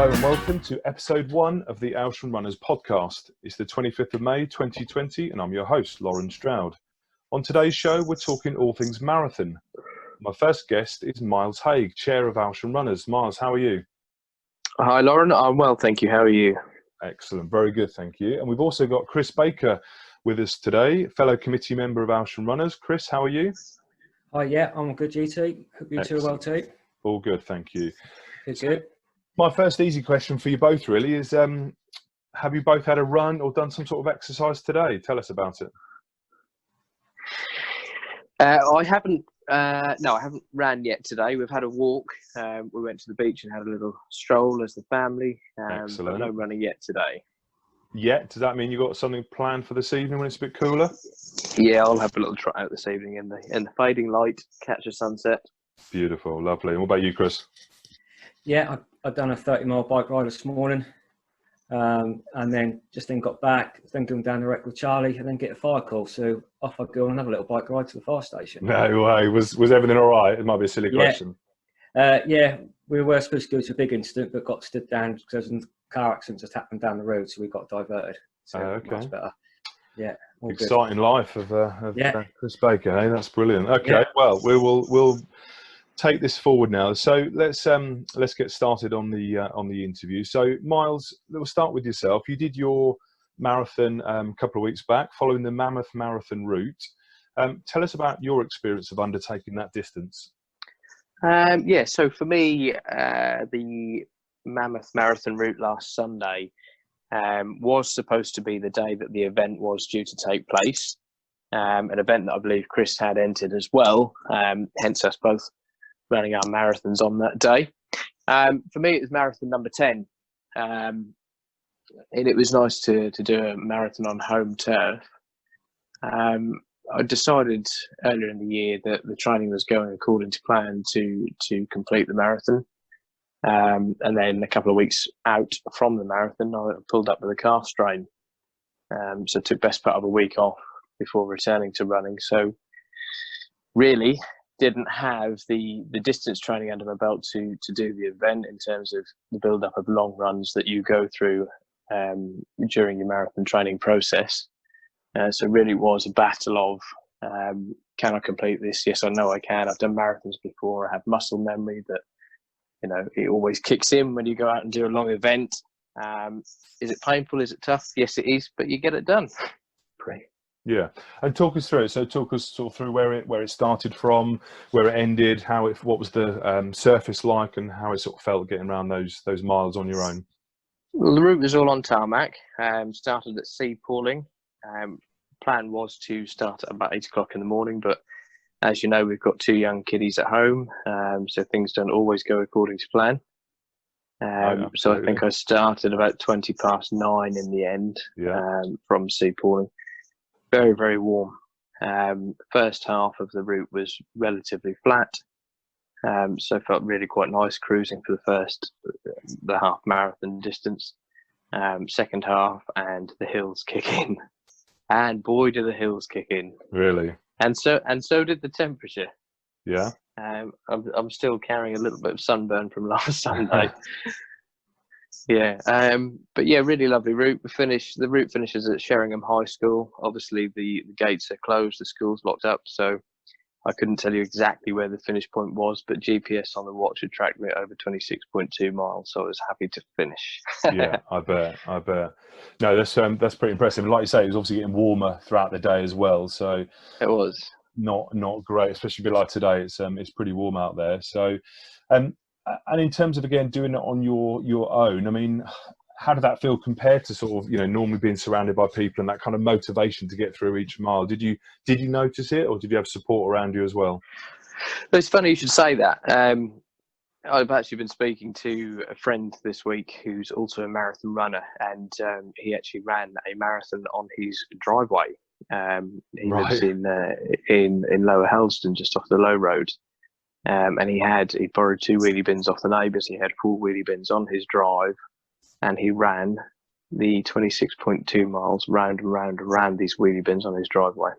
Hello and welcome to episode 1 of the Aylsham Runners podcast. It's the 25th of May 2020 and I'm your host, Lauren Stroud. On today's show, we're talking all things marathon. My first guest is Myles Hague, Chair of Aylsham Runners. Myles, how are you? Hi Lauren, I'm well, thank you. How are you? Excellent, very good, thank you. And we've also got Chris Baker with us today, fellow committee member of Aylsham Runners. Chris, how are you? Hi, yeah, I'm good, GT. Hope you two are well too. All good, thank you. Good. My first easy question for you both really is, have you both had a run or done some sort of exercise today? Tell us about it. I haven't ran yet today. We've had a walk. We went to the beach and had a little stroll as the family. Excellent. But no running yet today. Yet? Does that mean you've got something planned for this evening when it's a bit cooler? Yeah, I'll have a little trot out this evening in the fading light, catch a sunset. Beautiful, lovely. And what about you, Chris? Yeah, I've done a 30-mile bike ride this morning, and then got back, then going down the wreck with Charlie, and then get a fire call. So off I go on another little bike ride to the fire station. No way. Was everything all right? It might be a silly question. Yeah, we were supposed to go to a big incident, but got stood down because a car accident just happened down the road, so we got diverted. So okay. Much better. Yeah. Exciting good. life of Chris Baker. Hey, that's brilliant. Okay, yeah. Well, we'll take this forward now. So let's get started on the interview. So Myles, we'll start with yourself. You did your marathon a couple of weeks back, following the Mammoth Marathon route. Tell us about your experience of undertaking that distance. So for me, the Mammoth Marathon route last Sunday was supposed to be the day that the event was due to take place. An event that I believe Chris had entered as well, hence us both running our marathons on that day. For me, it was marathon number 10. And it was nice to do a marathon on home turf. I decided earlier in the year that the training was going according to plan to complete the marathon. And then a couple of weeks out from the marathon, I pulled up with a calf strain. So it took best part of a week off before returning to running. So really didn't have the distance training under my belt to do the event in terms of the build-up of long runs that you go through during your marathon training process. So really was a battle of, can I complete this? Yes, I know I can. I've done marathons before. I have muscle memory that, it always kicks in when you go out and do a long event. Is it painful? Is it tough? Yes, it is, but you get it done. Great. Yeah, and talk us through it. So talk us sort of through where it started from, where it ended, what was the surface like, and how it sort of felt getting around those miles on your own. Well, the route was all on tarmac. Started at sea pooling. Plan was to start at about 8 o'clock in the morning, but as you know, we've got 2 young kiddies at home, so things don't always go according to plan. So I think I started about 20 past 9 in the end. From sea pooling. Very, very warm. First half of the route was relatively flat, so felt really quite nice cruising for the half marathon distance. Second half, and the hills kick in, and boy, do the hills kick in! Really, and so did the temperature. Yeah, I'm still carrying a little bit of sunburn from last Sunday. Yeah, but yeah, really lovely route. The route finishes at Sheringham High School. Obviously, the gates are closed, the school's locked up, so I couldn't tell you exactly where the finish point was, but GPS on the watch had tracked me at over 26.2 miles, so I was happy to finish. Yeah, I bet. No, that's pretty impressive. And like you say, it was obviously getting warmer throughout the day as well, so it was not great, especially a bit like today. It's pretty warm out there. So, and in terms of, again, doing it on your own, I mean, how did that feel compared to sort of, normally being surrounded by people and that kind of motivation to get through each mile? Did you notice it, or did you have support around you as well? It's funny you should say that. I've actually been speaking to a friend this week who's also a marathon runner, and he actually ran a marathon on his driveway. He lives in Lower Helston, just off the low road. And he borrowed 2 wheelie bins off the neighbours. He had 4 wheelie bins on his drive, and he ran the 26.2 miles round and round and round these wheelie bins on his driveway.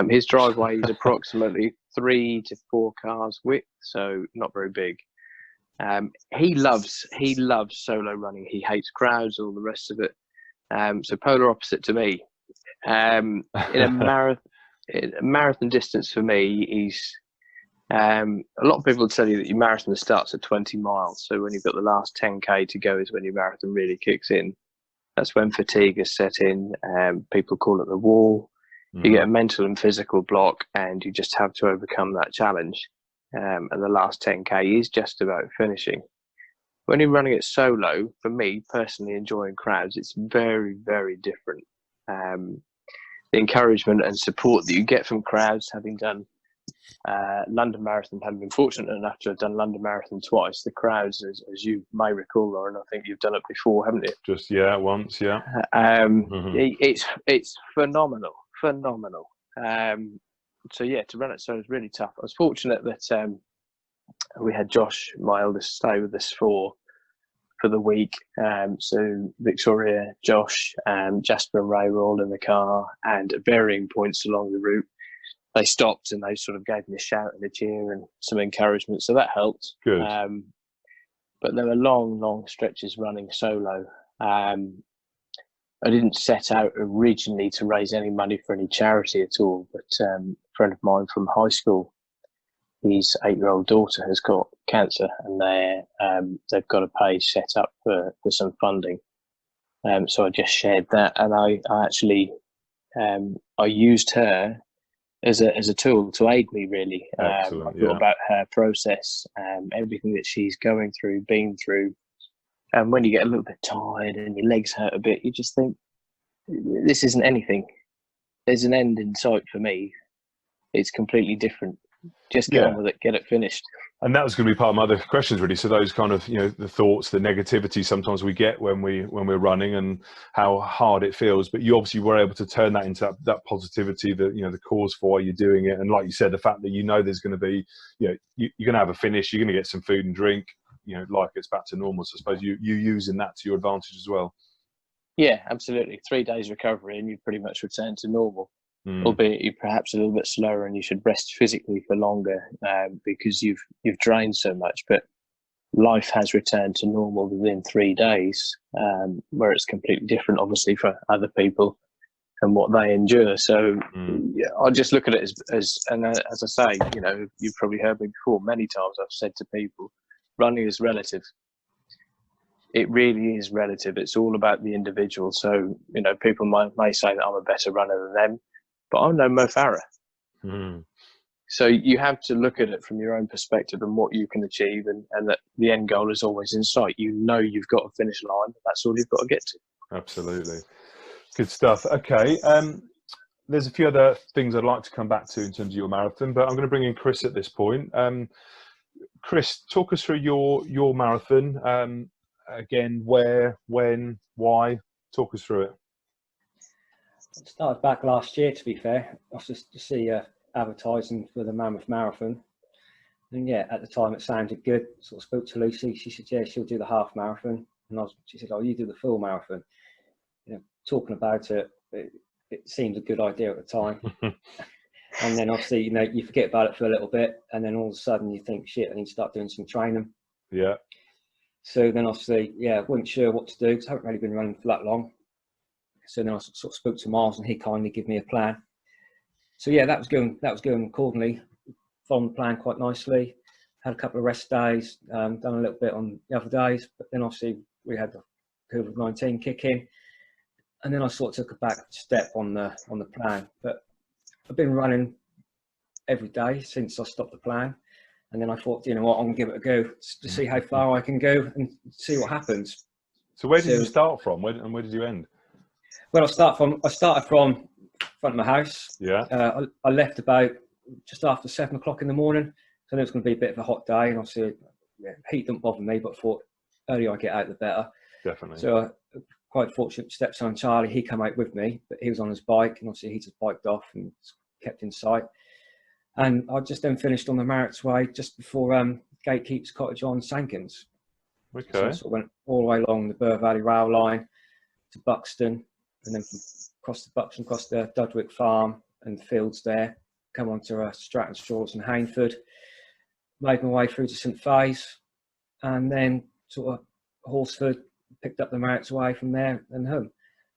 His driveway is approximately 3 to 4 cars width, so not very big. He loves solo running. He hates crowds, all the rest of it. So polar opposite to me. In a marathon distance for me, he's a lot of people would tell you that your marathon starts at 20 miles. So when you've got the last 10k to go is when your marathon really kicks in. That's when fatigue is set in. People call it the wall. You get a mental and physical block, and you just have to overcome that challenge. And the last 10k is just about finishing. When you're running it solo, for me personally, enjoying crowds, it's very, very different. The encouragement and support that you get from crowds, having done London Marathon, having been fortunate enough to have done London Marathon twice, the crowds, as you may recall, Lauren, I think you've done it before, haven't you? Just once, yeah. It's phenomenal. So yeah, to run it so is really tough. I was fortunate that we had Josh, my eldest, stay with us for the week. So Victoria, Josh, Jasper and Ray were all in the car, and at varying points along the route, they stopped and they sort of gave me a shout and a cheer and some encouragement. So that helped. Good. But there were long stretches running solo. I didn't set out originally to raise any money for any charity at all, but a friend of mine from high school, his 8-year-old daughter has got cancer, and they've got a page set up for some funding. So I just shared that, and I actually I used her as a tool to aid me, really. I thought about her process, everything that she's going through, been through. And when you get a little bit tired and your legs hurt a bit, you just think, this isn't anything. There's an end in sight for me. It's completely different. Just get on with it, get it finished. And that was going to be part of my other questions, really. So those kind of, the thoughts, the negativity sometimes we get when we're running, and how hard it feels. But you obviously were able to turn that into that positivity, the cause for why you're doing it. And like you said, the fact that there's going to be, you're going to have a finish, you're going to get some food and drink, life gets back to normal. So I suppose you using that to your advantage as well. Yeah, absolutely. 3 days recovery and you pretty much return to normal. Albeit you're perhaps a little bit slower and you should rest physically for longer because you've drained so much. But life has returned to normal within 3 days, where it's completely different, obviously, for other people and what they endure. So I just look at it as I say, you've probably heard me before many times. I've said to people, running is relative. It really is relative. It's all about the individual. So people may say that I'm a better runner than them, but I'm no Mo Farah. So you have to look at it from your own perspective and what you can achieve, and that the end goal is always in sight. You've got a finish line. That's all you've got to get to. Absolutely. Good stuff. Okay. There's a few other things I'd like to come back to in terms of your marathon, but I'm going to bring in Chris at this point. Chris, talk us through your marathon. Again, where, when, why? Talk us through it. I started back last year, to be fair. I was just to see advertising for the Mammoth Marathon. And yeah, at the time it sounded good. Sort of spoke to Lucy. She said, yeah, she'll do the half marathon. And she said, oh, you do the full marathon. Talking about it, it seemed a good idea at the time. And then obviously, you forget about it for a little bit. And then all of a sudden you think, shit, I need to start doing some training. Yeah. So then obviously, yeah, wasn't sure what to do because I haven't really been running for that long. So then I sort of spoke to Myles, and he kindly gave me a plan. So yeah, that was going accordingly. Followed the plan quite nicely. Had a couple of rest days, done a little bit on the other days, but then obviously we had the COVID-19 kick in, and then I sort of took a back step on the plan. But I've been running every day since I stopped the plan, and then I thought, you know what, I'm gonna give it a go to see how far I can go and see what happens. So where did you start from? Where did you end? Well, I started from front of my house. Yeah. I left about just after 7 o'clock in the morning. So I knew it was going to be a bit of a hot day, and obviously heat didn't bother me, but I thought earlier I get out the better. Definitely. So quite fortunate, stepson Charlie, he came out with me, but he was on his bike, and obviously he just biked off and kept in sight. And I just then finished on the Marriotts Way just before Gatekeeper's Cottage on Sankins. Okay. So I sort of went all the way along the Bur Valley rail line to Buxton, and then across the Buxton, across the Dudwick Farm and the fields there, come on to Stratton Straws and Hainford. Made my way through to St Faith's, and then sort of Horsford, picked up the Marriott Way from there and home.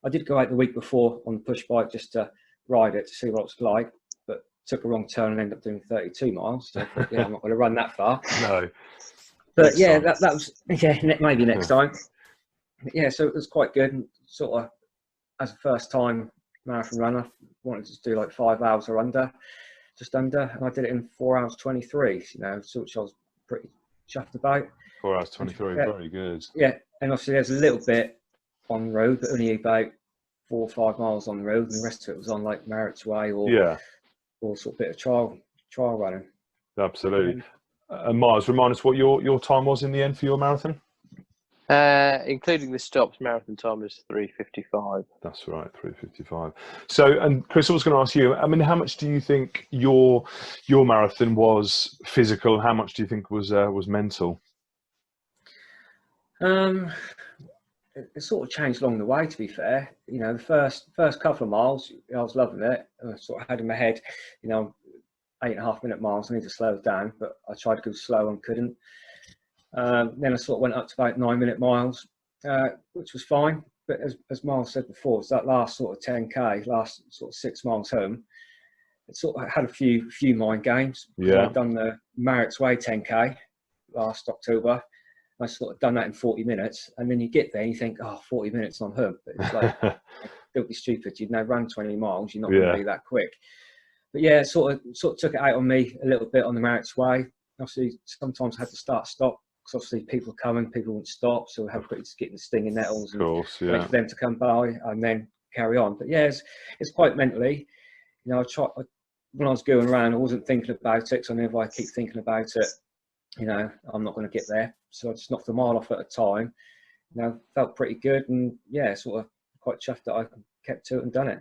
I did go out the week before on the push bike just to ride it to see what it's like, but took a wrong turn and ended up doing 32 miles. So I thought, yeah, I'm not going to run that far. No. But Next yeah, time. that was, yeah, maybe next time. But yeah, so it was quite good. And sort of, as a first time marathon runner, wanted to do like 5 hours or under, just under. And I did it in 4 hours 23, you know, so which I was pretty chuffed about. 4 hours 23, very good. Yeah, and obviously there's a little bit on the road, but only about 4 or 5 miles on the road, and the rest of it was on like Marriott Way or sort of bit of trial running. Absolutely. And Myles, remind us what your time was in the end for your marathon. Including the stops, marathon time was 3:55. That's right, 3:55. So, and Chris, I was going to ask you, I mean, how much do you think your marathon was physical? How much do you think was mental? It sort of changed along the way, to be fair. You know, the first couple of miles, I was loving it. I sort of had in my head, you know, 8.5 minute miles, I need to slow it down, but I tried to go slow and couldn't. Then I sort of went up to about 9 minute miles, which was fine. But as Myles said before, it's that last sort of 10K, last sort of 6 miles home, it sort of had a few mind games. Yeah. I'd done the Marriott Way 10K last October. I sort of done that in 40 minutes, and then you get there and you think, oh, 40 minutes on home. But it's like, don't be stupid. You'd now run 20 miles. You're not going to be that quick. But yeah, it sort of took it out on me a little bit on the Marriott Way. Obviously, sometimes I had to stop because obviously people coming, people wouldn't stop. So we had to get the stinging nettles and wait for them to come by and then carry on. But yeah, it's quite mentally. You know, when I was going around, I wasn't thinking about it. So I knew if I keep thinking about it, you know, I'm not going to get there. So I just knocked a mile off at a time. You know, felt pretty good, and yeah, sort of quite chuffed that I kept to it and done it.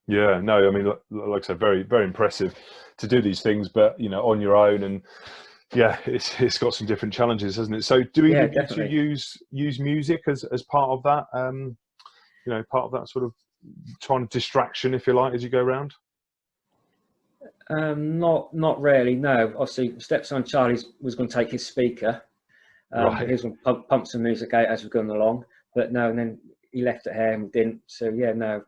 Yeah, no, I mean, like I said, very, very impressive to do these things, but you know, on your own, and yeah, it's got some different challenges, hasn't it? So, do either of you use music as part of that? You know, part of that sort of trying to distraction, if you like, as you go around. Not really. No, obviously, stepson Charlie was going to take his speaker. He was going to pump some music out as we're going along, but no, and then he left it here and we didn't. So yeah, no.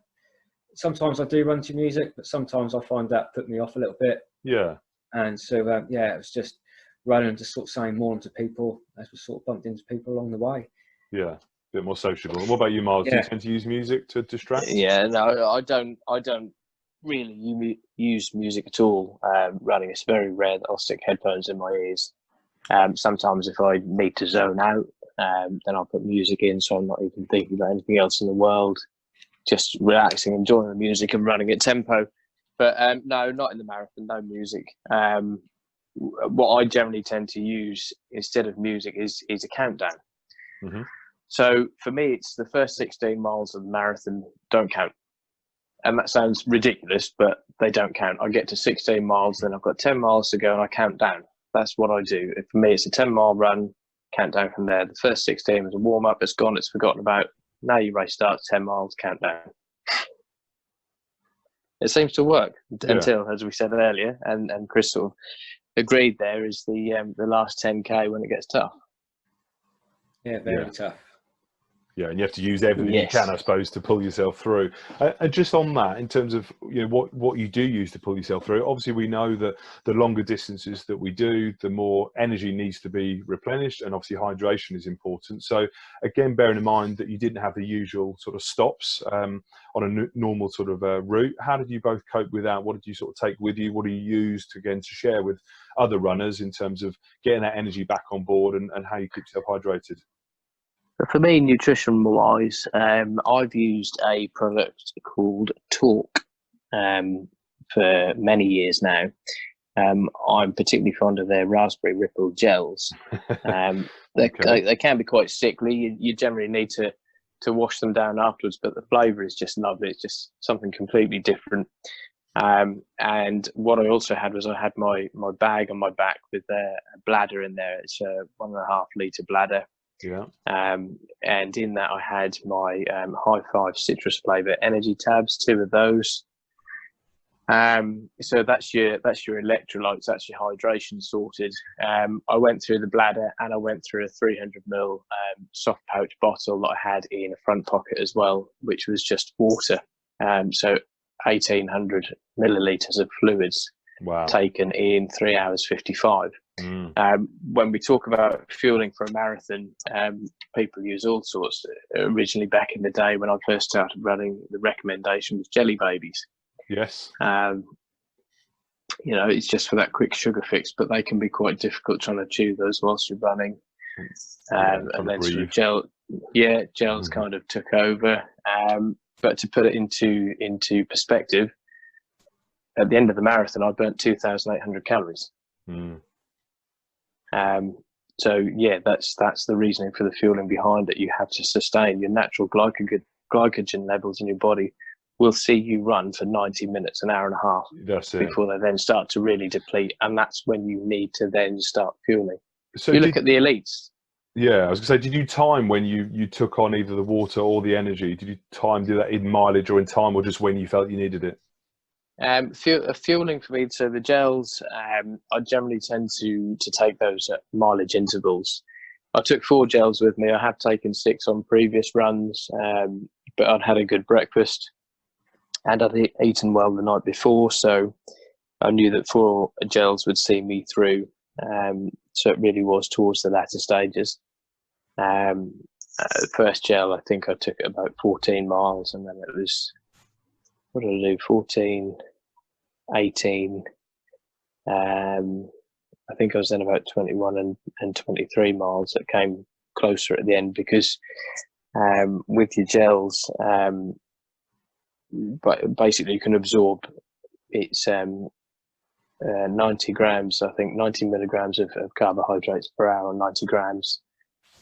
Sometimes I do run to music, but sometimes I find that put me off a little bit. Yeah. And so yeah, it was just running, just sort of saying more to people as we sort of bumped into people along the way. Yeah, a bit more sociable. What about you, Myles? Do you tend to use music to distract? Yeah, no, I don't really use music at all running. It's very rare that I'll stick headphones in my ears. Sometimes if I need to zone out, then I'll put music in, so I'm not even thinking about anything else in the world, just relaxing, enjoying the music and running at tempo. But no, not in the marathon, no music. What I generally tend to use instead of music is a countdown. Mm-hmm. So for me, it's the first 16 miles of the marathon don't count. And that sounds ridiculous, but they don't count. I get to 16 miles, then I've got 10 miles to go and I count down. That's what I do. For me, it's a 10-mile run, countdown from there. The first 16 was a warm-up, it's gone, it's forgotten about. Now your race starts, 10 miles, countdown. It seems to work until, as we said earlier, and Chris sort of agreed there, is the last 10K when it gets tough. Yeah, very tough. Yeah, and you have to use everything you can, I suppose, to pull yourself through. And just on that, in terms of what you do use to pull yourself through, obviously we know that the longer distances that we do, the more energy needs to be replenished, and obviously hydration is important. So again, bearing in mind that you didn't have the usual sort of stops on a normal sort of route, how did you both cope with that? What did you sort of take with you? What do you use to share with other runners in terms of getting that energy back on board and how you keep yourself hydrated? For me, nutrition-wise, I've used a product called Talk for many years now. I'm particularly fond of their raspberry ripple gels. They can be quite sickly. You generally need to wash them down afterwards, but the flavour is just lovely. It's just something completely different. And what I also had was I had my bag on my back with a bladder in there. It's a 1.5 litre bladder. Yeah. And in that I had my High Five citrus flavour energy tabs, 2 of those. So that's your electrolytes, that's your hydration sorted. I went through the bladder, and I went through a 300 ml soft pouch bottle that I had in a front pocket as well, which was just water. So 1,800 millilitres of fluids taken in 3 hours 55. When we talk about fueling for a marathon, people use all sorts. Originally, back in the day when I first started running, the recommendation was jelly babies. Yes. You know, it's just for that quick sugar fix, but they can be quite difficult trying to chew those whilst you're running. And then sort of gels kind of took over. But to put it into perspective, at the end of the marathon, I burnt 2,800 calories. So yeah, that's the reasoning for the fueling behind it. You have to sustain your natural glycogen levels in your body. Will see you run for 90 minutes, an hour and a half, before they then start to really deplete, and that's when you need to then start fueling. So you look at the elites. Yeah, I was going to say, did you time when you took on either the water or the energy? Did you do that in mileage or in time, or just when you felt you needed it? Fueling for me, so the gels, I generally tend to take those at mileage intervals. I took 4 gels with me. I have taken 6 on previous runs, but I'd had a good breakfast. And I'd eaten well the night before, so I knew that 4 gels would see me through. So it really was towards the latter stages. First gel, I think I took it about 14 miles, and then it was, what did I do, 14, 18. I think I was then about 21 and 23 miles that came closer at the end, because with your gels, but basically you can absorb, it's 90 grams, I think 90 milligrams of carbohydrates per hour, 90 grams.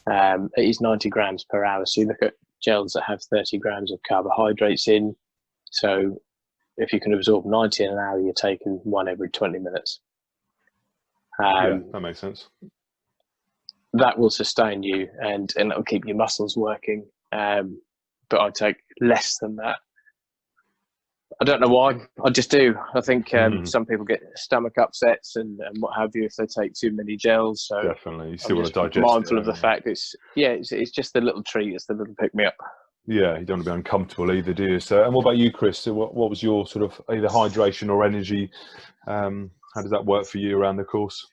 It is 90 grams per hour. So you look at gels that have 30 grams of carbohydrates in. So if you can absorb 90 in an hour, you're taking 1 every 20 minutes. Yeah, that makes sense. That will sustain you, and it'll keep your muscles working. But I take less than that. I don't know why. I just do. I think some people get stomach upsets and what have you if they take too many gels. So definitely, you still want to digest. Mindful of the fact it's just a little treat. It's the little pick me up. Yeah, you don't want to be uncomfortable either, do you? So, and what about you, Chris? So what was your sort of either hydration or energy? How does that work for you around the course?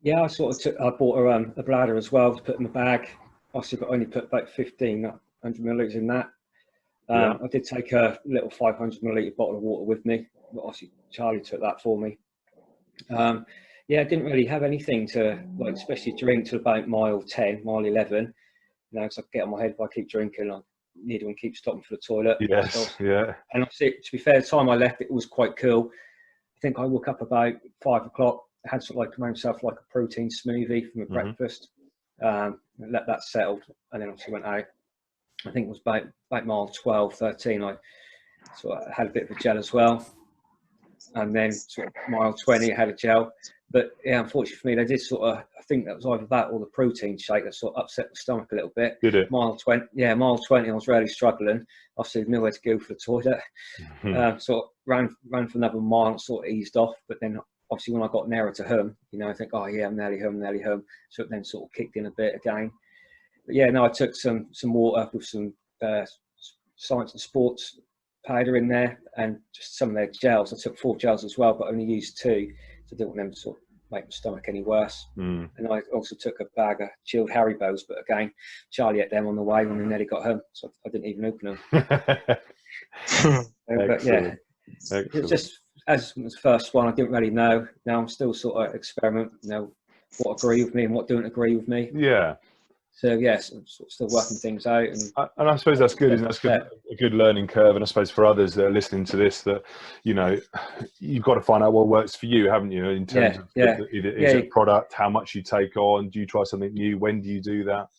Yeah, I bought a bladder as well to put in my bag. Obviously, I only put about 1,500 millilitres in that. I did take a little 500 millilitre bottle of water with me. Obviously, Charlie took that for me. I didn't really have anything to, like, especially drink till about mile 10, mile 11. You know, because I get on my head if I keep drinking. I need to keep stopping for the toilet. Yes, yeah. And obviously, to be fair, the time I left, it was quite cool. I think I woke up about 5 o'clock. I had sort of like made myself like a protein smoothie for my breakfast. Let that settle, and then obviously went out. I think it was about mile 12, 13. I sort of had a bit of a gel as well. And then sort of mile 20, I had a gel. But yeah, unfortunately for me, they did sort of, I think that was either that or the protein shake that sort of upset the stomach a little bit. Did it? Mile 20, I was really struggling. Obviously, nowhere to go for the toilet. Sort of ran for another mile and sort of eased off. But then obviously when I got nearer to home, you know, I think, oh yeah, I'm nearly home. So it then sort of kicked in a bit again. But yeah, no, I took some water with some science and sports powder in there, and just some of their gels. I took 4 gels as well, but only used 2, so I didn't want them to sort of make my stomach any worse. And I also took a bag of chilled Haribos, but again, Charlie ate them on the way when we nearly got home, so I didn't even open them. But yeah, it's just as the first one, I didn't really know. Now I'm still sort of experiment, you know, what agree with me and what don't agree with me. Yeah. So yes, I'm still working things out, and I suppose that's good, isn't it? That's good, a good learning curve. And I suppose for others that are listening to this, that, you know, you've got to find out what works for you, haven't you? In terms of is it a product, how much you take on, do you try something new, when do you do that?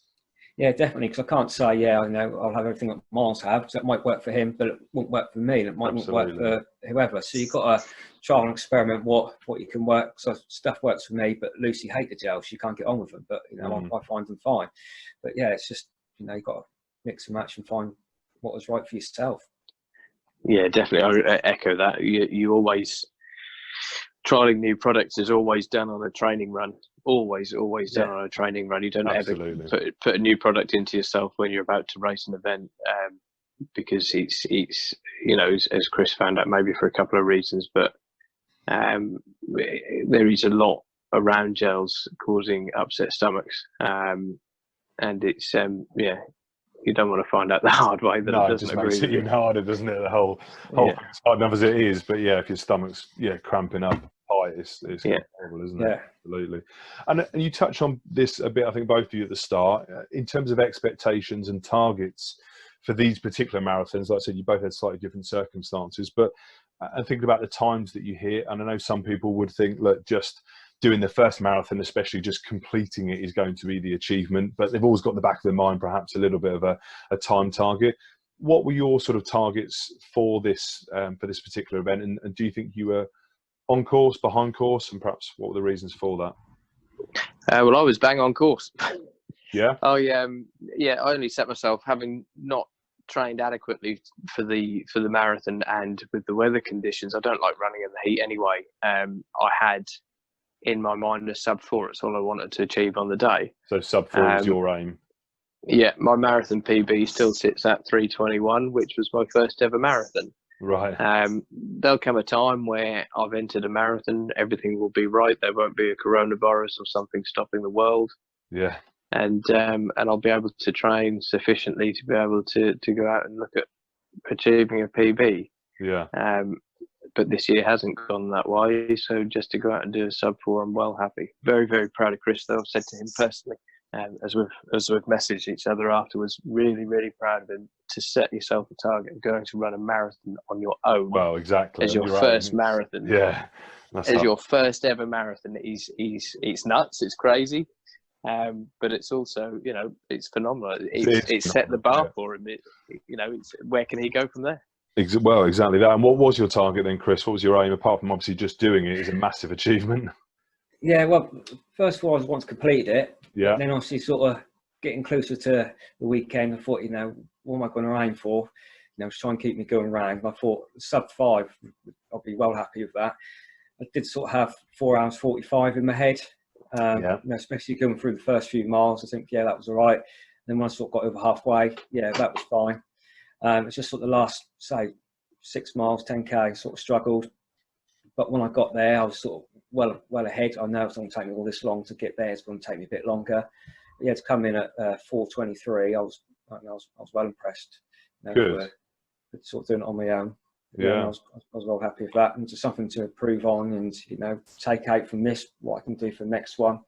Yeah, definitely. Because I can't say, I know I'll have everything that Myles have, because that might work for him, but it won't work for me. And it might not work for whoever. So you've got to try and experiment what you can work. So stuff works for me, but Lucy hates the gel. She can't get on with them, but you know, I find them fine. But yeah, it's just, you know, you've got to mix and match and find what was right for yourself. Yeah, definitely. I echo that. You always trialing new products is always done on a training run. Always done on a training run. You don't Absolutely. ever put a new product into yourself when you're about to race an event, because it's as Chris found out, maybe for a couple of reasons, but there is a lot around gels causing upset stomachs, and it's you don't want to find out the hard way that it doesn't just agree makes with it even harder, doesn't it? The whole thing's hard enough as it is, but yeah, if your stomach's cramping up tight, it's horrible, isn't it? Absolutely. And you touch on this a bit, I think both of you at the start, in terms of expectations and targets for these particular marathons. Like I said, you both had slightly different circumstances, but and thinking about the times that you hit, and I know some people would think, look, just doing the first marathon, especially just completing it, is going to be the achievement, but they've always got in the back of their mind perhaps a little bit of a time target. What were your sort of targets for this particular event, and do you think you were on course, behind course, and perhaps what were the reasons for that? Well, I was bang on course. Yeah. I only set myself, having not trained adequately for the marathon, and with the weather conditions, I don't like running in the heat anyway. I had in my mind a sub 4. It's all I wanted to achieve on the day. So sub 4 was your aim. Yeah, my marathon PB still sits at 3:21, which was my first ever marathon. Right. There'll come a time where I've entered a marathon, everything will be right. There won't be a coronavirus or something stopping the world. Yeah. And I'll be able to train sufficiently to be able to go out and look at achieving a PB. Yeah. But this year hasn't gone that way. So just to go out and do a sub 4, I'm well happy. Very, very proud of Chris, though. I've said to him personally, as we've messaged each other afterwards, really, really proud of him to set yourself a target of going to run a marathon on your own. Well, exactly. As your first marathon. Yeah. As your first ever marathon. It's nuts. It's crazy. But it's also, it's phenomenal. It's set the bar for him. It's where can he go from there? Well, exactly that. And what was your target then, Chris? What was your aim, apart from obviously just doing it is a massive achievement? Yeah, well, first of all, I once completed it. Yeah. Then obviously sort of getting closer to the weekend, I thought, what am I going to aim for? Try and keep me going round. I thought sub 5, I'll be well happy with that. I did sort of have 4 hours 45 in my head. Especially going through the first few miles, I think, that was all right. Then when I sort of got over halfway, that was fine. It's just sort of the last, say, 6 miles, 10K, sort of struggled. But when I got there, I was sort of well ahead. I know it's going to take me all this long to get there. It's going to take me a bit longer. But to come in at 4:23, I was well impressed. Good. Sort of doing it on my own. Yeah. I was well happy with that, and just something to improve on, and take out from this what I can do for the next one.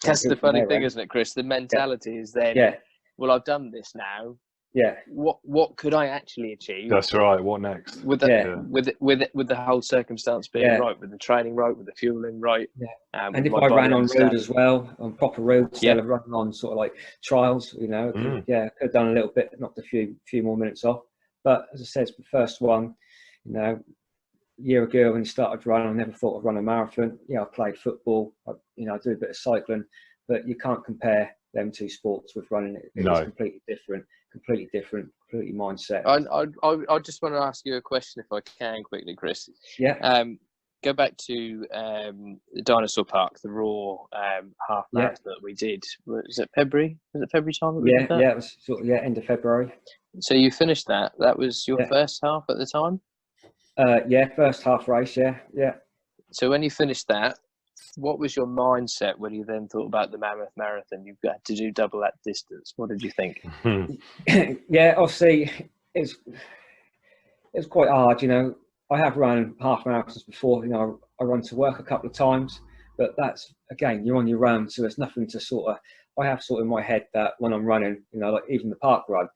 That's the funny thing, isn't it, Chris? The mentality is then, well, I've done this now. Yeah. What could I actually achieve? That's right. What next? With the whole circumstance being right, with the training right, with the fueling right. Yeah. And if I ran on road as well, on proper road, instead of running on sort of like trials, I could have done a little bit, knocked a few more minutes off. But as I said, it's the first one. A year ago when you started running, I never thought I'd run a marathon. I played football. I do a bit of cycling, but you can't compare them two sports with running. It's completely completely mindset. I just want to ask you a question, if I can, quickly, Chris. Yeah. Go back to the Dinosaur Park, the Raw half marathon that we did. Was it February? Was it February time that we did that? Yeah, it was sort of end of February. So you finished that. That was your first half at the time? First half race, yeah. So when you finished that, what was your mindset when you then thought about the Mammoth Marathon? You've got to do double that distance. What did you think? Obviously, it's quite hard, I have run half marathons before. I run to work a couple of times, but that's, again, you're on your own, so there's nothing to I have in my head that when I'm running, like even the park run,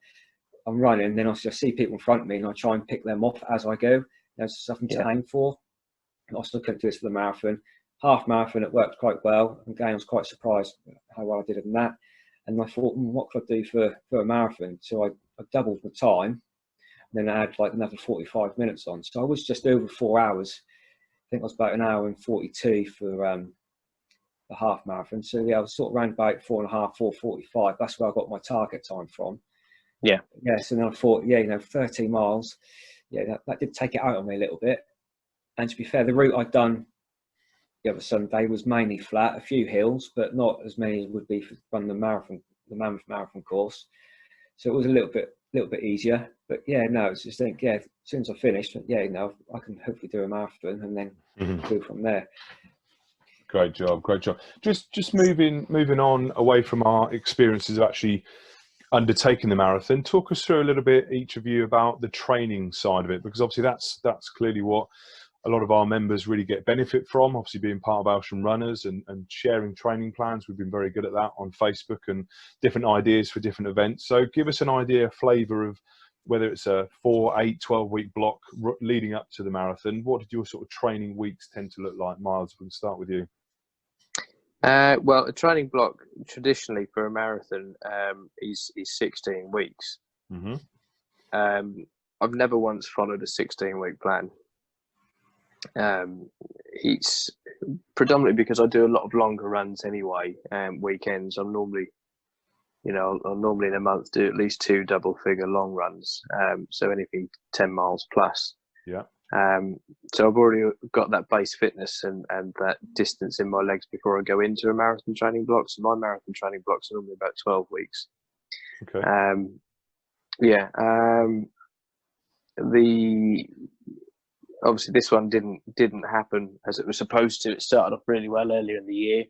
I'm running, then I see people in front of me and I try and pick them off as I go. There's something to aim for. I also couldn't do this for the marathon. Half marathon, it worked quite well. Again, I was quite surprised how well I did in that. And I thought, what could I do for a marathon? So I doubled the time. Then I had like another 45 minutes on. So I was just over 4 hours. I think I was about 1 hour and 42 for the half marathon. So I was sort of around about 4.5, 4:45. That's where I got my target time from. Yeah. So then I thought, 30 miles. yeah, that did take it out on me a little bit. And to be fair, the route I'd done the other Sunday was mainly flat, a few hills, but not as many as would be for running the Mammoth Marathon course. So it was a little bit easier. But yeah, no, it's just think, yeah, as soon as I finished, yeah, I can hopefully do a marathon and then go from there. Great job. Just moving on away from our experiences of actually undertaking the marathon. Talk us through a little bit, each of you, about the training side of it, because obviously that's clearly what a lot of our members really get benefit from, obviously being part of Aylsham Runners and sharing training plans. We've been very good at that on Facebook and different ideas for different events. So give us an idea, a flavour of whether it's a 4, 8, 12-week block leading up to the marathon. What did your sort of training weeks tend to look like? Myles, we can start with you. Well, a training block traditionally for a marathon is 16 weeks. Mm-hmm. I've never once followed a 16-week plan. It's predominantly because I do a lot of longer runs anyway. Weekends, I'm normally in a month do at least 2 double-figure long runs. So anything 10 miles plus. Yeah. So I've already got that base fitness and that distance in my legs before I go into a marathon training block. So my marathon training blocks are normally about 12 weeks. Okay. Obviously this one didn't happen as it was supposed to. It started off really well earlier in the year,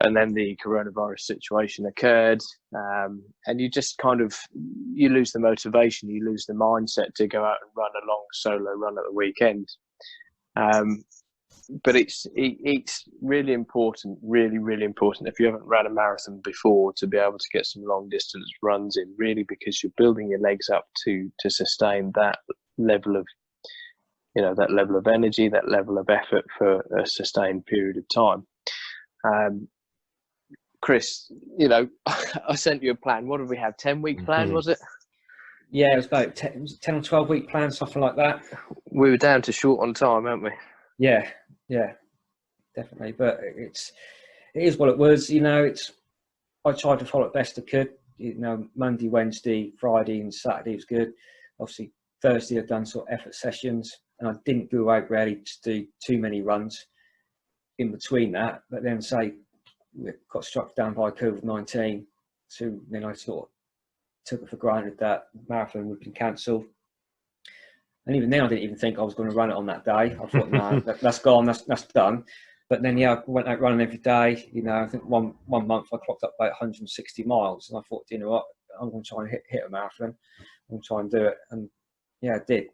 and then the coronavirus situation occurred, and you just you lose the motivation, you lose the mindset to go out and run a long solo run at the weekend. But it's really important, really important, if you haven't run a marathon before, to be able to get some long distance runs in, really, because you're building your legs up to sustain that level of energy, that level of effort for a sustained period of time. Chris, I sent you a plan. What did we have? 10-week plan, was it? Yeah, it was about 10 or 12-week plan, something like that. We were down to short on time, weren't we? Yeah, definitely. But it is what it was. I tried to follow it best I could. Monday, Wednesday, Friday, and Saturday was good. Obviously, Thursday I've done sort of effort sessions, and I didn't go out really to do too many runs in between that. But then, say, we got struck down by COVID-19, so then I sort of took it for granted that the marathon would be cancelled. And even then, I didn't even think I was going to run it on that day. I thought, no, that's gone, that's done. But then, I went out running every day. I think one month I clocked up about 160 miles, and I thought, you know what, I'm going to try and hit a marathon. I'm going to try and do it, and yeah, I did.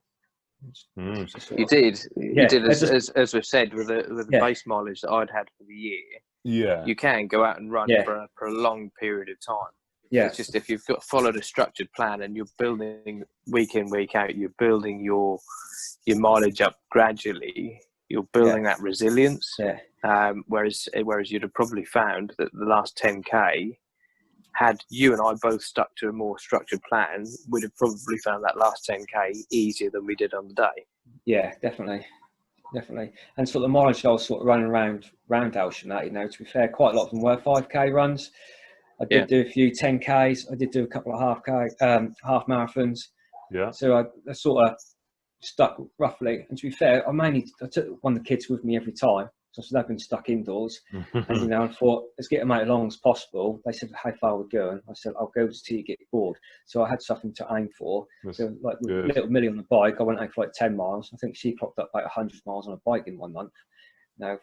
You did. You did, as we've said, with the base mileage that I'd had for the year. Yeah, you can go out and run for a prolonged period of time. Yeah, it's just if you've followed a structured plan and you're building week in, week out, you're building your mileage up gradually. You're building that resilience. Yeah. Whereas you'd have probably found that the last 10K, had you and I both stuck to a more structured plan, we'd have probably found that last 10K easier than we did on the day. Yeah, definitely. And sort of the mileage I was sort of running around Aylsham, to be fair, quite a lot of them were 5K runs. I did do a few 10Ks. I did do a couple of half marathons. Yeah. So I sort of stuck roughly. And to be fair, I took one of the kids with me every time. So they've been stuck indoors. And, I thought, let's get them out as long as possible. They said, how far we're going? I said, I'll go till you get bored. So I had something to aim for. So like with little Millie on the bike, I went out for like 10 miles. I think she clocked up about 100 miles on a bike in 1 month.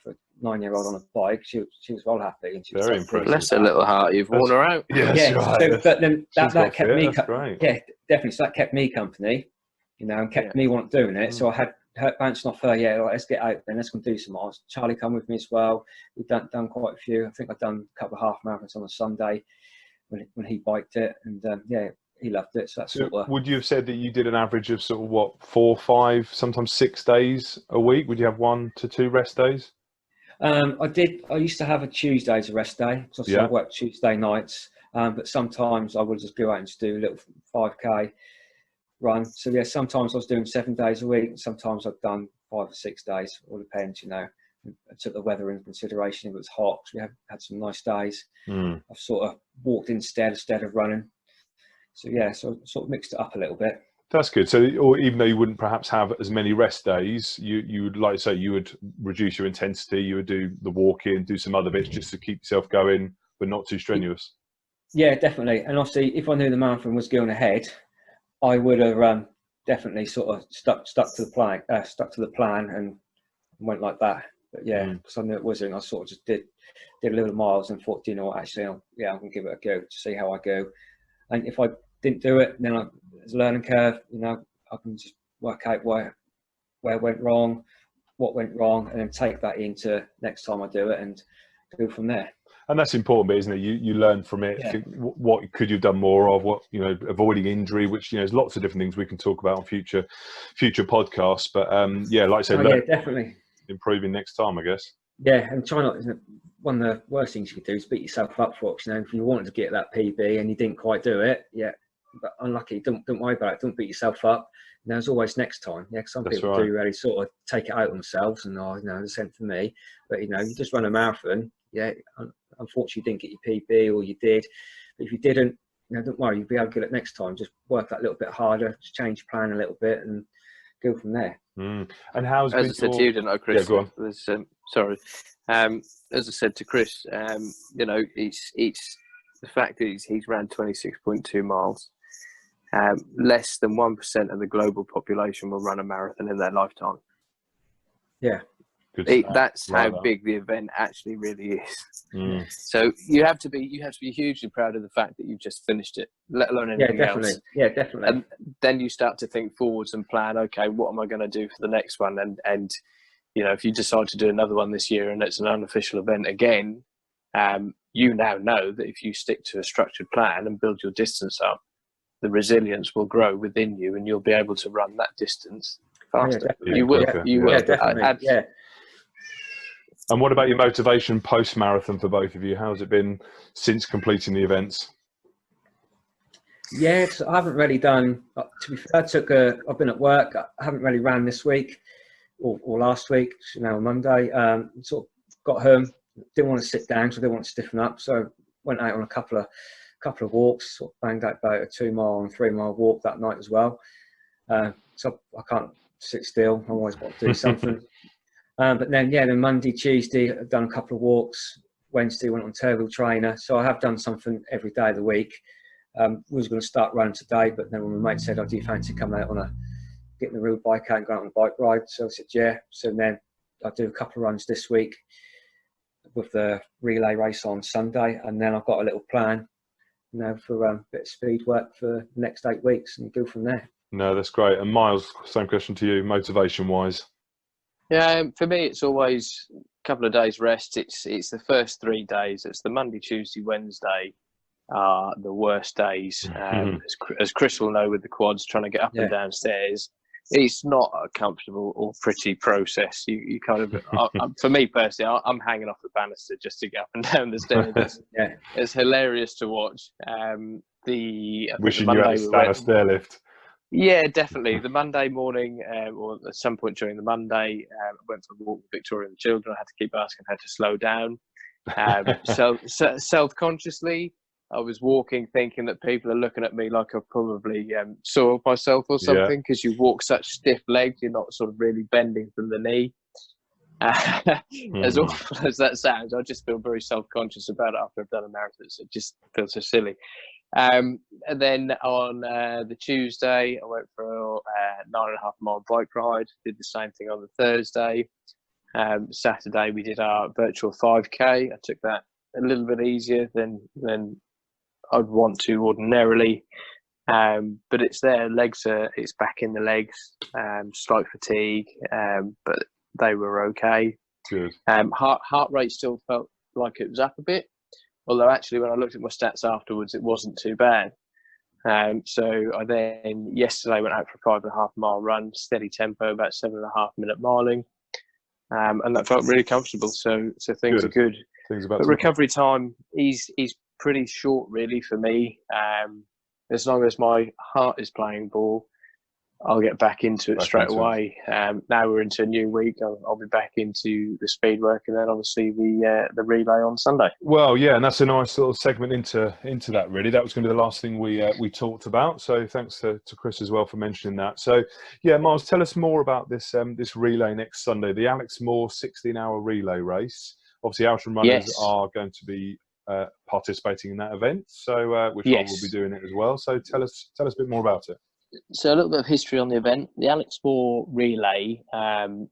For a 9-year-old on a bike, she was well happy. And she was very impressive. Bless her little heart, you've worn her out. Yeah, right. So, but then that kept me. Great. Yeah, definitely. So that kept me company, and kept me doing it. So I had her bouncing off her. Yeah, let's get out then. Let's go and do some miles. Charlie come with me as well. We've done quite a few. I think I've done a couple of half marathons on a Sunday when he biked it, and he loved it. So that's sort of. Would you have said that you did an average of sort of 4, 5, sometimes 6 days a week? Would you have 1 to 2 rest days? I did. I used to have a Tuesday as a rest day. So I worked Tuesday nights, but sometimes I would just go out and just do a little 5K run. So sometimes I was doing 7 days a week. Sometimes I've done 5 or 6 days. All depends, I took the weather into consideration. If it was hot, we had some nice days. I've sort of walked instead of running. So so I sort of mixed it up a little bit. That's good. So, or even though you wouldn't perhaps have as many rest days, you would, like to say, you would reduce your intensity. You would do the walking, do some other bits just to keep yourself going, but not too strenuous. Yeah, definitely. And obviously, if I knew the marathon was going ahead, I would have definitely sort of stuck to the plan, and went like that. But yeah, because I knew it wasn't, I sort of just did a little miles and thought, you know what, actually, I'm going to give it a go to see how I go. And if I didn't do it, then there's a learning curve. You know, I can just work out where it went wrong, what went wrong, and then take that into next time I do it and go from there. And that's important, isn't it? You learn from it. Yeah. Think, what could you've done more of? What, you know, avoiding injury, which, you know, there's lots of different things we can talk about on future podcasts. But yeah, like I said, definitely improving next time, I guess. Yeah, and try not. One of the worst things you could do is beat yourself up for it. You know, if you wanted to get that PB and you didn't quite do it, yeah, but unlucky. Don't worry about it. Don't beat yourself up. And there's always next time. Yeah, some people do really sort of take it out on themselves and the same for me. But you know, you just run a marathon. Yeah, unfortunately, you didn't get your PB, or you did. But if you didn't, you know, don't worry. You'll be able to get it next time. Just work that little bit harder. Just change your plan a little bit and go from there. And how's as I said to you, didn't I, Chris? Yeah, go on. Sorry. As I said to Chris, you know, it's the fact that he's ran 26.2 miles. Less than 1% of the global population will run a marathon in their lifetime. Yeah, that's how big the event actually really is. So you have to be hugely proud of the fact that you've just finished it, let alone anything else. Yeah, definitely. And then you start to think forwards and plan. Okay, what am I going to do for the next one? And you know, if you decide to do another one this year and it's an unofficial event again, you now know that if you stick to a structured plan and build your distance up, the resilience will grow within you, and you'll be able to run that distance faster. You will. Yeah, definitely. Yeah. And what about your motivation post-marathon for both of you? How's it been since completing the events? Yeah, I haven't really done. To be fair, I've been at work. I haven't really ran this week or last week. You know, Monday. Sort of got home. Didn't want to sit down, so I didn't want to stiffen up. So went out on a couple of walks. Sort of banged out about a 2 mile and 3 mile walk that night as well. So I can't sit still. I always got to do something. But then Monday, Tuesday, I've done a couple of walks. Wednesday, went on turbo trainer. So I have done something every day of the week. Was going to start running today, but then when my mate said, "Oh, do you fancy coming out getting the road bike out and going on a bike ride?" So I said, yeah. So then I do a couple of runs this week with the relay race on Sunday. And then I've got a little plan, you know, for a bit of speed work for the next 8 weeks and go from there. No, that's great. And Myles, same question to you, motivation-wise. Yeah, for me, it's always a couple of days rest. It's the first 3 days. It's the Monday, Tuesday, Wednesday are the worst days. As Chris will know with the quads, trying to get up and down stairs, it's not a comfortable or pretty process. You kind of, for me personally, I'm hanging off the banister just to get up and down the stairs. It's hilarious to watch. Wishing you had a stair lift. Yeah, definitely. The Monday morning, or at some point during the Monday, I went for a walk with Victoria and the children. I had to keep asking her to slow down. Self-consciously, I was walking thinking that people are looking at me like I've probably soiled myself or something, because you walk such stiff legs, you're not sort of really bending from the knee. As awful as that sounds, I just feel very self-conscious about it after I've done a marathon. So it just feels so silly. And then on the Tuesday, I went for a 9.5 mile bike ride. Did the same thing on the Thursday. Saturday, we did our virtual 5K. I took that a little bit easier than I'd want to ordinarily. But it's there. It's back in the legs. Slight fatigue, but they were okay. Good. Heart rate still felt like it was up a bit. Although actually, when I looked at my stats afterwards, it wasn't too bad. So I then yesterday went out for a 5.5 mile run, steady tempo, about 7.5 minute miling, and that felt really comfortable. So things are good. But recovery time is pretty short, really, for me. As long as my heart is playing ball, I'll get back into it straight away. Now we're into a new week. I'll be back into the speed work, and then obviously the relay on Sunday. Well, yeah, and that's a nice little segment into that. Really, that was going to be the last thing we talked about. So thanks to Chris as well for mentioning that. So yeah, Myles, tell us more about this this relay next Sunday, the Alex Moore 16-hour relay race. Obviously, Aylsham Runners are going to be participating in that event, so which I will be doing it as well. So tell us a bit more about it. So a little bit of history on the event. The Alex Moore relay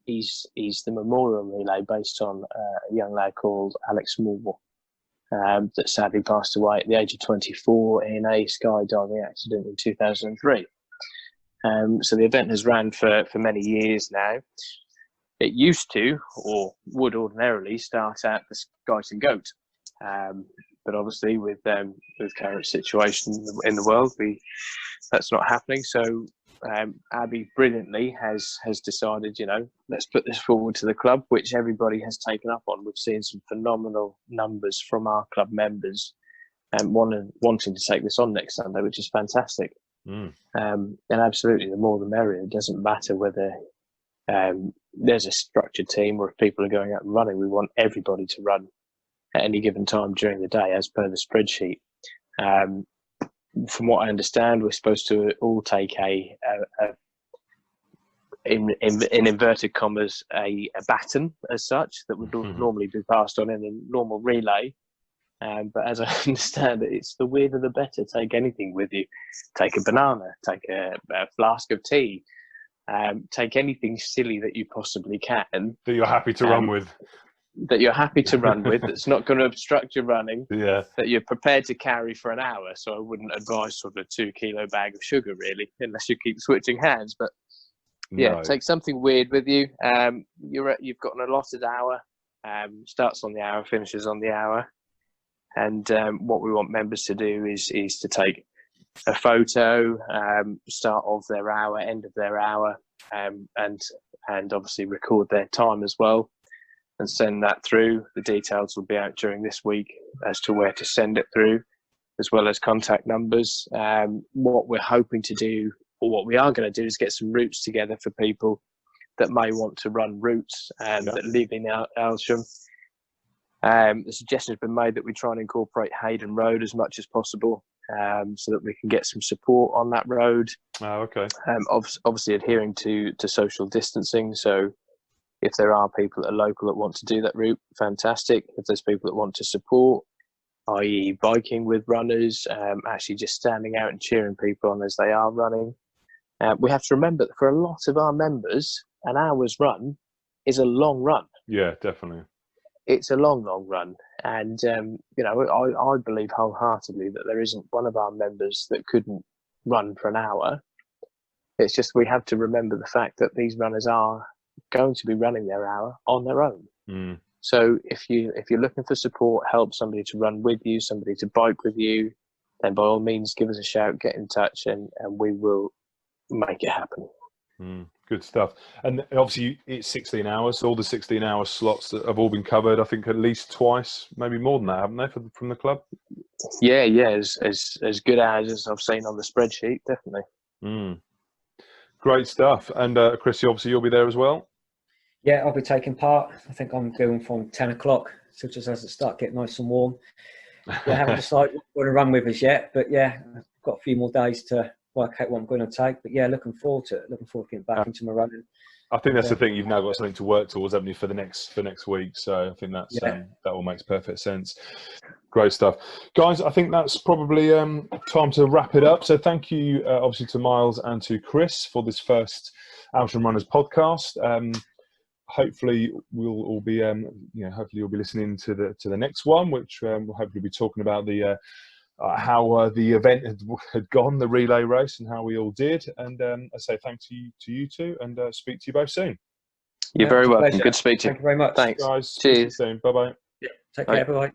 is the memorial relay based on a young lad called Alex Moore that sadly passed away at the age of 24 in a skydiving accident in 2003. So the event has ran for many years now. It used to, or would ordinarily, start at the Skite and Goat. But obviously, with current situation in the world, that's not happening. So Abby brilliantly has decided, let's put this forward to the club, which everybody has taken up on. We've seen some phenomenal numbers from our club members and wanting to take this on next Sunday, which is fantastic. And absolutely, the more the merrier. It doesn't matter whether there's a structured team or if people are going out and running. We want everybody to run at any given time during the day, as per the spreadsheet. From what I understand, we're supposed to all take in inverted commas, a baton as such that would normally be passed on in a normal relay. But as I understand it, it's the weirder the better. Take anything with you. Take a banana, take a flask of tea, take anything silly that you possibly can. That you're happy to run with. That you're happy to run with, that's not going to obstruct your running, that you're prepared to carry for an hour. So I wouldn't advise sort of a 2-kilo bag of sugar, really, unless you keep switching hands. But yeah, take something weird with you. You've got an allotted hour, starts on the hour, finishes on the hour. And what we want members to do is to take a photo, start of their hour, end of their hour, and obviously record their time as well, and send that through. The details will be out during this week as to where to send it through, as well as contact numbers. What we're hoping to do, or what we are going to do, is get some routes together for people that may want to run routes that live in Aylsham. The suggestion has been made that we try and incorporate Hayden Road as much as possible, so that we can get some support on that road. Obviously adhering to social distancing. So if there are people that are local that want to do that route, fantastic. If there's people that want to support, i.e. biking with runners, actually just standing out and cheering people on as they are running. We have to remember that for a lot of our members, an hour's run is a long run. Yeah, definitely. It's a long, long run. And, I believe wholeheartedly that there isn't one of our members that couldn't run for an hour. It's just we have to remember the fact that these runners are going to be running their hour on their own. So if you're looking for support, help, somebody to run with you, somebody to bike with you, then by all means give us a shout, get in touch, and we will make it happen. Good stuff. And obviously it's 16 hours, so all the 16-hour slots that have all been covered, I think at least twice, maybe more than that, haven't they, from the club? Yeah, as good as I've seen on the spreadsheet, definitely. Great stuff. And Chris, obviously you'll be there as well? Yeah, I'll be taking part. I think I'm going from 10 o'clock, so just as it starts getting nice and warm. I haven't decided what I'm going to run with us yet, but yeah, I've got a few more days to work out what I'm going to take. But yeah, looking forward to it. Looking forward to getting back into my running. I think that's the thing. You've now got something to work towards, haven't you, for next week? So I think that's that all makes perfect sense. Great stuff, guys. I think that's probably time to wrap it up. So thank you, obviously, to Myles and to Chris for this first Aylsham Runners podcast. Hopefully, we'll all be, hopefully you'll be listening to the next one, which we'll hopefully be talking about the how the event had gone, the relay race, and how we all did. And I say thanks to you two, and speak to you both soon. You're very welcome. Good to speak to you. Thank you very much. Thanks, guys. Cheers. See you soon. Bye bye. Yeah. Take care. Bye bye.